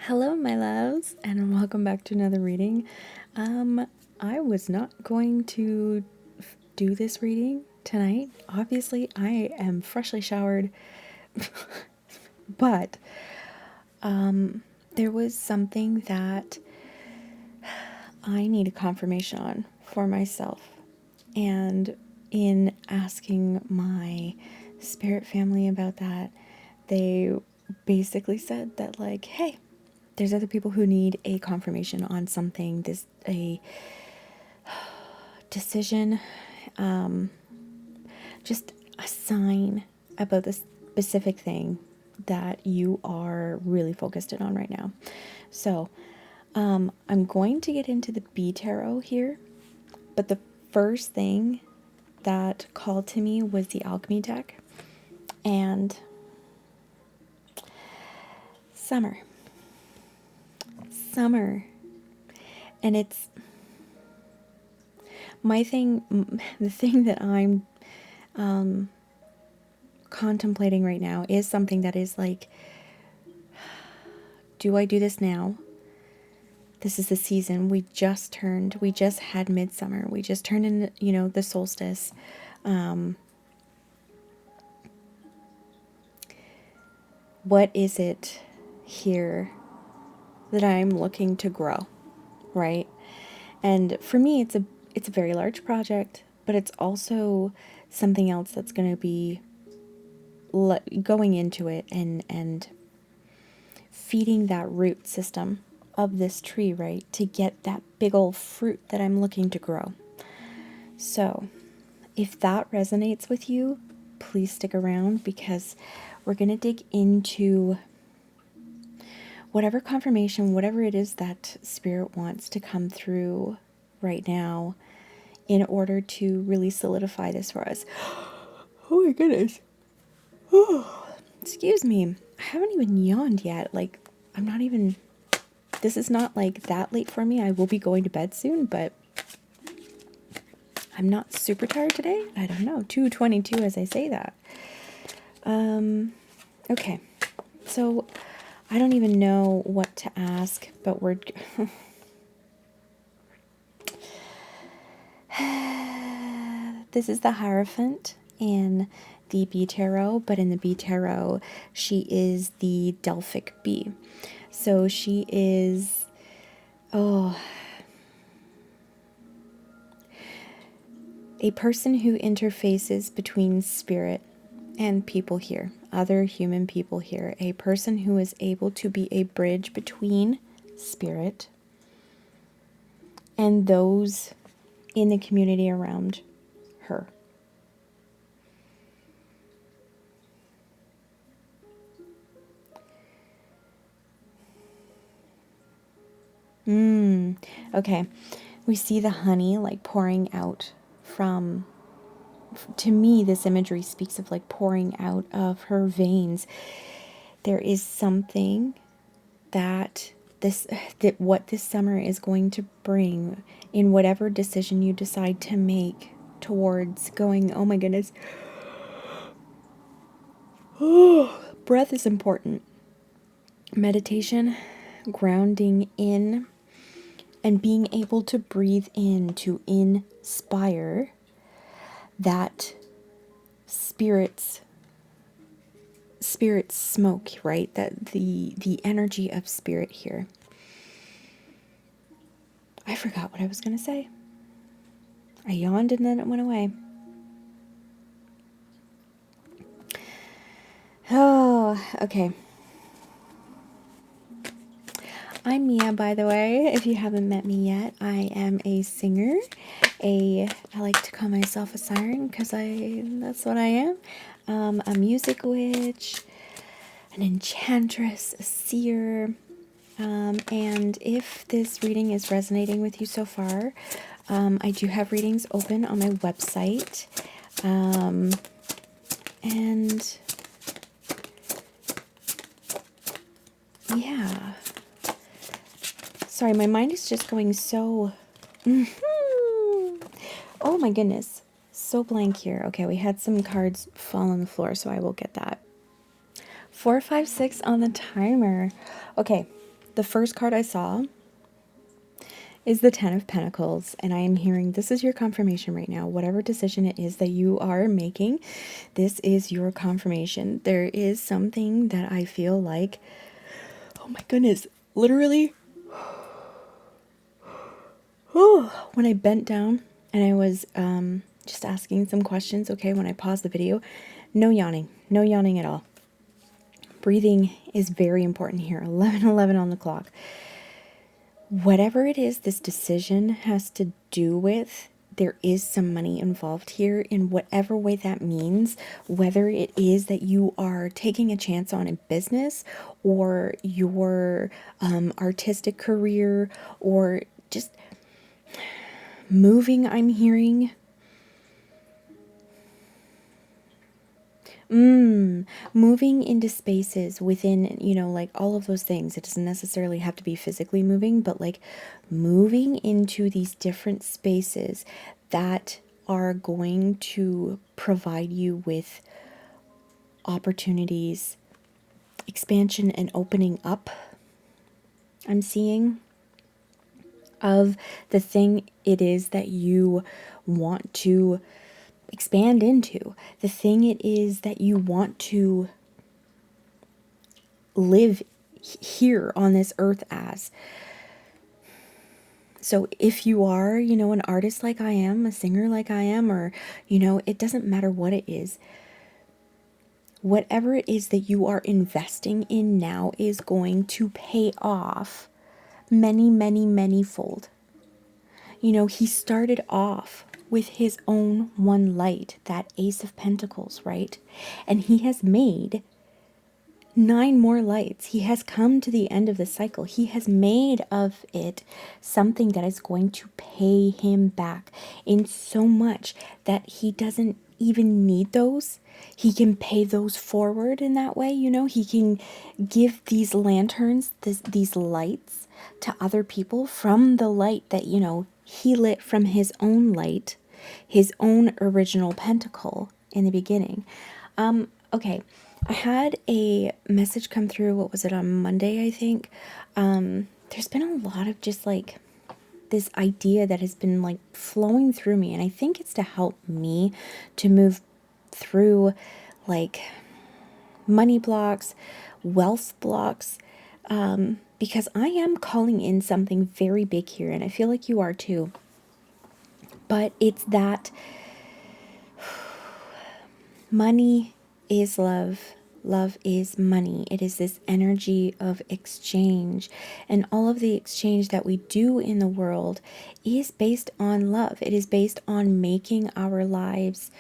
Hello, my loves, and welcome back to another reading. I was not going to do this reading tonight. Obviously, I am freshly showered, but there was something that I need a confirmation on for myself. And in asking my spirit family about that, they basically said that, like, hey, there's other people who need a confirmation on something, a decision, just a sign about this specific thing that you are really focused in on right now. So I'm going to get into the B tarot here, but the first thing that called to me was the alchemy deck and summer. And it's my thing, the thing that I'm contemplating right now is something that is like, do I do this now? This is the season. We just had midsummer. We just turned in, the solstice. What is it here that I'm looking to grow, right? And for me, it's a very large project, but it's also something else that's going to be going into it and feeding that root system of this tree, right, to get that big old fruit that I'm looking to grow. So if that resonates with you, please stick around, because we're going to dig into whatever confirmation, whatever it is that Spirit wants to come through right now in order to really solidify this for us. Oh my goodness. Oh, excuse me. I haven't even yawned yet. Like, this is not like that late for me. I will be going to bed soon, but I'm not super tired today. I don't know. 2:22 as I say that. Okay. So I don't even know what to ask, but we're this is the Hierophant in the B tarot, but in the B tarot, she is the Delphic bee. So she is, a person who interfaces between spirit and people here, other human people here. A person who is able to be a bridge between spirit and those in the community around her. Okay. We see the honey like pouring out from, to me, this imagery speaks of like pouring out of her veins. There is something that what this summer is going to bring in whatever decision you decide to make towards going, oh my goodness. Breath is important. Meditation, grounding in, and being able to breathe in to inspire that spirit's smoke, right? That the energy of spirit here. I forgot what I was going to say. I yawned and then it went away. Oh, okay. I'm Mia, by the way, if you haven't met me yet. I am a singer. I like to call myself a siren because that's what I am. A music witch, an enchantress, a seer. And if this reading is resonating with you so far, I do have readings open on my website. And yeah. Sorry, my mind is just going so... Oh my goodness. So blank here. Okay, we had some cards fall on the floor, so I will get that. 4, 5, 6 on the timer. Okay, the first card I saw is the Ten of Pentacles, and I am hearing this is your confirmation right now. Whatever decision it is that you are making, this is your confirmation. There is something that I feel like, oh my goodness, literally, when I bent down and I was just asking some questions, okay, when I paused the video, no yawning at all. Breathing is very important here. 11:11 on the clock. Whatever it is this decision has to do with, there is some money involved here in whatever way that means, whether it is that you are taking a chance on a business or your artistic career or just moving, I'm hearing. Moving into spaces within, like all of those things. It doesn't necessarily have to be physically moving, but like moving into these different spaces that are going to provide you with opportunities, expansion, and opening up. I'm seeing of the thing it is that you want to expand into, the thing it is that you want to live here on this earth as. So if you are, an artist like I am, a singer like I am, or, it doesn't matter what it is. Whatever it is that you are investing in now is going to pay off many, many, many fold. He started off with his own one light, that Ace of Pentacles, right? And he has made 9 more lights. He has come to the end of the cycle. He has made of it something that is going to pay him back in so much that he doesn't even need those. He can pay those forward in that way, He can give these lanterns, these lights to other people from the light that, he lit from his own light, his own original pentacle in the beginning. Okay. I had a message come through, what was it, on Monday, I think. There's been a lot of just like this idea that has been like flowing through me, and I think it's to help me to move through like money blocks, wealth blocks, because I am calling in something very big here, and I feel like you are too. But it's that money is love. Love is money. It is this energy of exchange. And all of the exchange that we do in the world is based on love. It is based on making our lives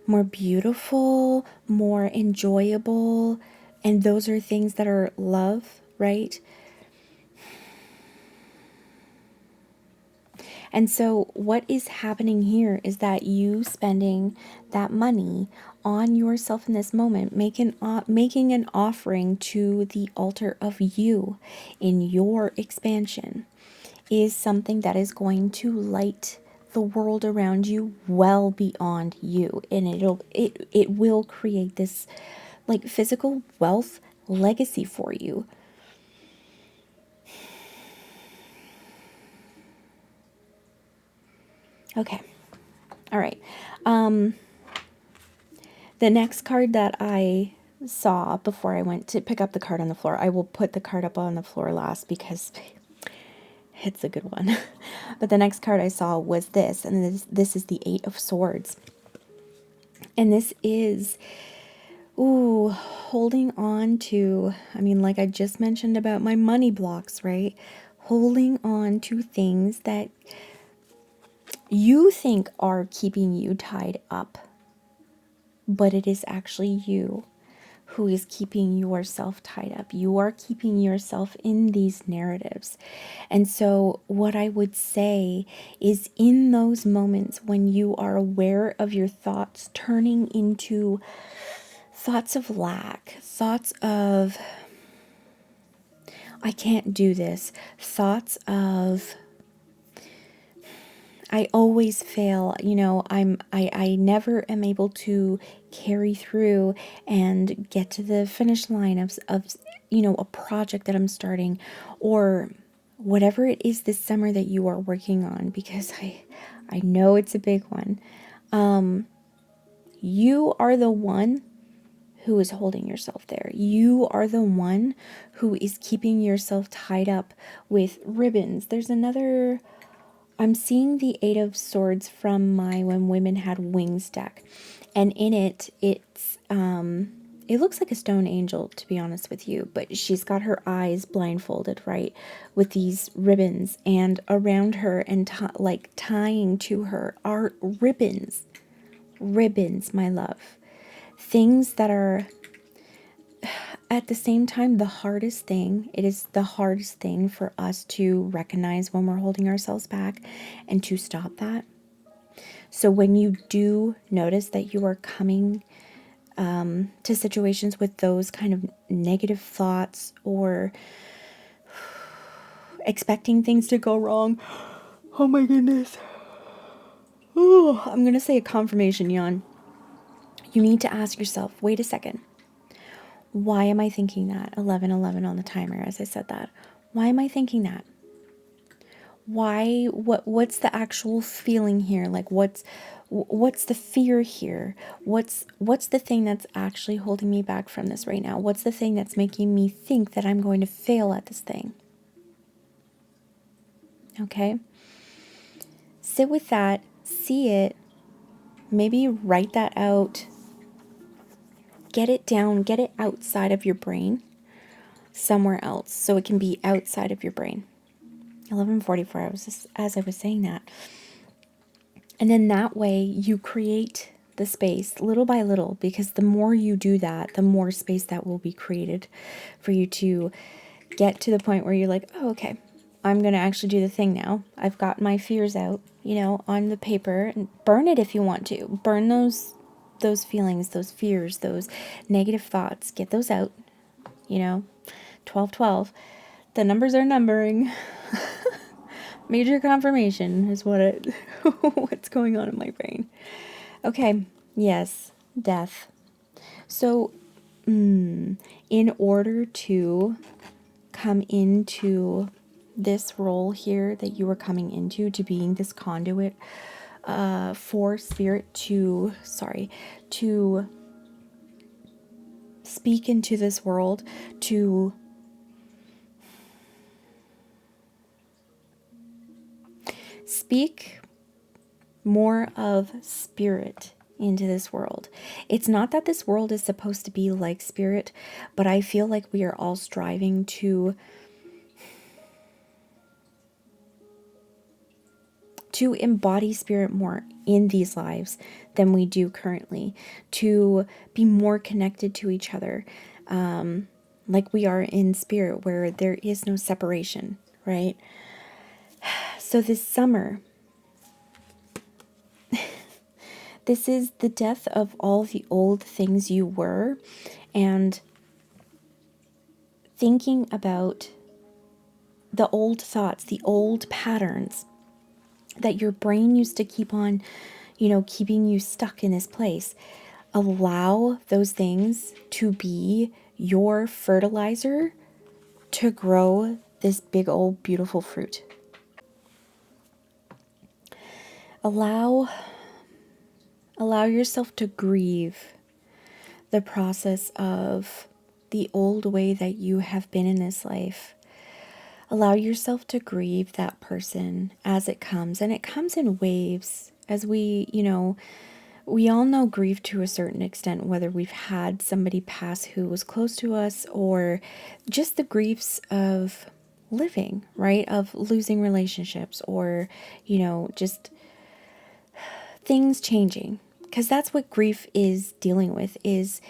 more beautiful, more enjoyable. And those are things that are love, right? And so what is happening here is that you spending that money on yourself in this moment, making an offering to the altar of you in your expansion, is something that is going to light the world around you well beyond you. And it will create this like physical wealth legacy for you. Okay. All right. The next card that I saw before I went to pick up the card on the floor, I will put the card up on the floor last because it's a good one. But the next card I saw was this, and this is the Eight of Swords. And this is, holding on to, like I just mentioned about my money blocks, right? Holding on to things that you think are keeping you tied up, but it is actually you who is keeping yourself tied up. You are keeping yourself in these narratives. And so what I would say is, in those moments when you are aware of your thoughts turning into thoughts of lack, thoughts of I can't do this, thoughts of I always fail, I never am able to carry through and get to the finish line of a project that I'm starting, or whatever it is this summer that you are working on, because I know it's a big one. You are the one who is holding yourself there. You are the one who is keeping yourself tied up with ribbons. There's another, I'm seeing the Eight of Swords from my When Women Had Wings deck. And in it, it looks like a stone angel, to be honest with you, but she's got her eyes blindfolded, right, with these ribbons, and around her and like tying to her are ribbons. Ribbons, my love. Things that are at the same time the hardest thing. It is the hardest thing for us to recognize when we're holding ourselves back and to stop that. So when you do notice that you are coming to situations with those kind of negative thoughts, or expecting things to go wrong, oh my goodness. Oh, I'm going to say a confirmation yawn. You need to ask yourself, wait a second. Why am I thinking that? 11:11 on the timer as I said that. Why am I thinking that? Why, what's the actual feeling here? Like what's the fear here? What's the thing that's actually holding me back from this right now? What's the thing that's making me think that I'm going to fail at this thing? Okay? Sit with that, see it, maybe write that out. Get it down, get it outside of your brain somewhere else so it can be outside of your brain. 11:44, as I was saying that. And then that way you create the space little by little, because the more you do that, the more space that will be created for you to get to the point where you're like, oh, okay, I'm going to actually do the thing now. I've got my fears out, on the paper, and burn it if you want to. Burn those feelings, those fears, those negative thoughts. Get those out, 12:12. The numbers are numbering. Major confirmation is what's going on in my brain. Okay, yes, death. So, in order to come into this role here that you are coming into, to being this conduit for spirit to speak into this world, to speak more of spirit into this world. It's not that this world is supposed to be like spirit, but I feel like we are all striving to embody spirit more in these lives than we do currently, to be more connected to each other, like we are in spirit, where there is no separation, right? So this summer, this is the death of all the old things you were, and thinking about the old thoughts, the old patterns that your brain used to keep on, keeping you stuck in this place. Allow those things to be your fertilizer to grow this big old beautiful fruit. Allow yourself to grieve the process of the old way that you have been in this life. Allow yourself to grieve that person as it comes, and it comes in waves. As we all know grief to a certain extent, whether we've had somebody pass who was close to us, or just the griefs of living, right? Of losing relationships, or, just things changing. Because that's what grief is dealing with, is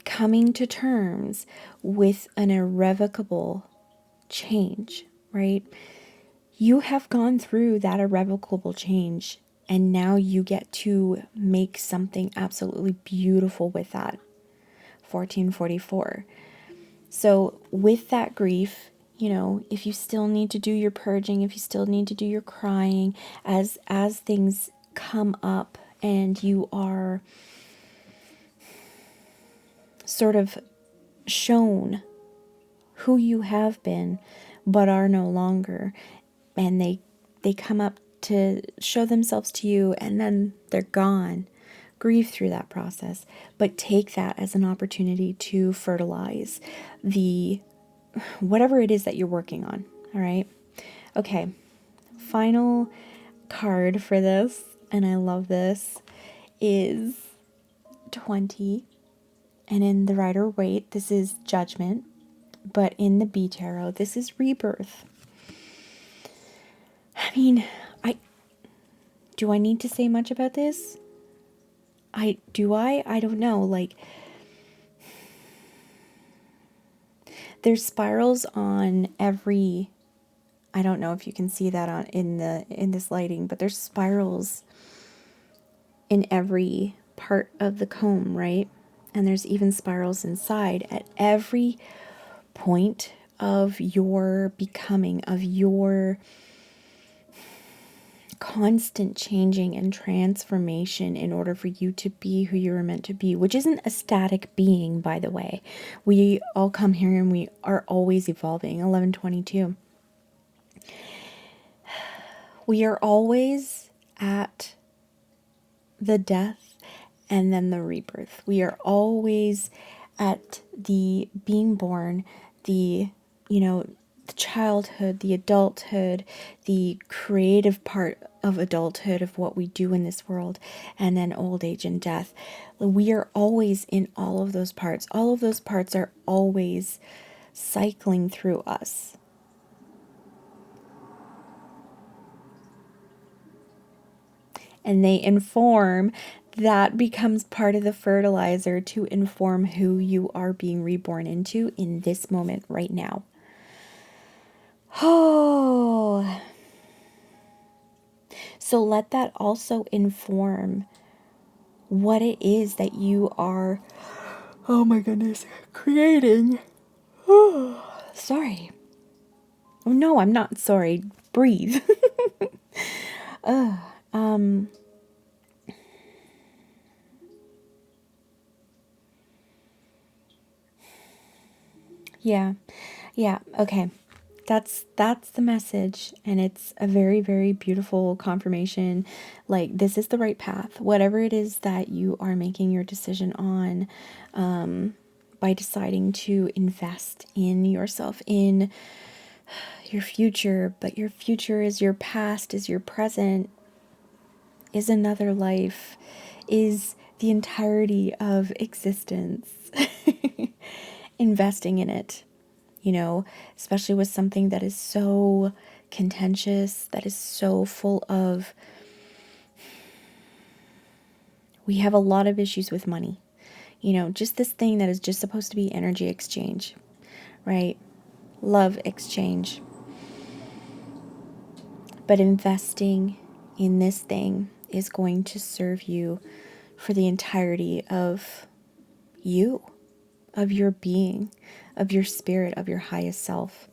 coming to terms with an irrevocable change, right? You have gone through that irrevocable change, and now you get to make something absolutely beautiful with that. 1444. So with that grief, if you still need to do your purging, if you still need to do your crying, as things come up and you are sort of shown who you have been but are no longer, and they come up to show themselves to you and then they're gone. Grieve through that process, but take that as an opportunity to fertilize the whatever it is that you're working on. All right. Okay. Final card for this, and I love this, is 20. And in the Rider-Waite, this is Judgment. But in the B Tarot, this is Rebirth. I mean, do I need to say much about this? I don't know. Like, there's spirals on every, I don't know if you can see that on in this lighting, but there's spirals in every part of the comb, right? And there's even spirals inside at every point of your becoming, of your constant changing and transformation in order for you to be who you were meant to be, which isn't a static being, by the way. We all come here and we are always evolving. 1122. We are always at the death and then the rebirth. We are always at the being born, the childhood, the adulthood, the creative part of adulthood, of what we do in this world, and then old age and death. We are always in all of those parts. All of those parts are always cycling through us. And they inform, that becomes part of the fertilizer to inform who you are being reborn into in this moment right now. Oh, so let that also inform what it is that you are, oh my goodness, creating. Oh, sorry. Oh no, I'm not sorry. Breathe. Yeah, okay. That's the message, and it's a very, very beautiful confirmation. Like, this is the right path. Whatever it is that you are making your decision on, by deciding to invest in yourself, in your future, but your future is your past, is your present, is another life, is the entirety of existence. Investing in it, especially with something that is so contentious, that is so full of, we have a lot of issues with money, just this thing that is just supposed to be energy exchange, right? Love exchange. But investing in this thing is going to serve you for the entirety of you, of your being, of your spirit, of your highest self.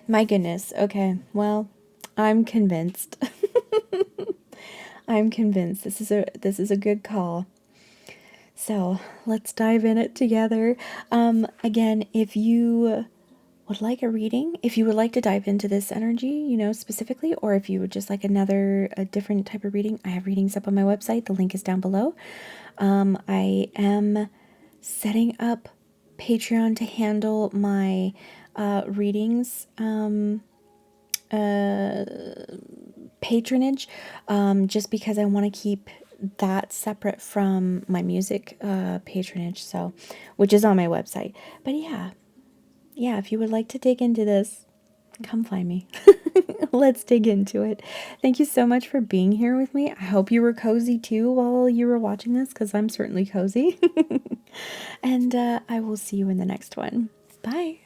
My goodness. Okay. Well, I'm convinced. I'm convinced this is a good call. So let's dive in it together. Again, if you would like a reading, if you would like to dive into this energy, specifically, or if you would just like a different type of reading, I have readings up on my website. The link is down below. I am setting up Patreon to handle my readings patronage, just because I want to keep that separate from my music patronage, so, which is on my website. But yeah, if you would like to dig into this, come find me. Let's dig into it. Thank you so much for being here with me. I hope you were cozy too while you were watching this, because I'm certainly cozy. And I will see you in the next one. Bye.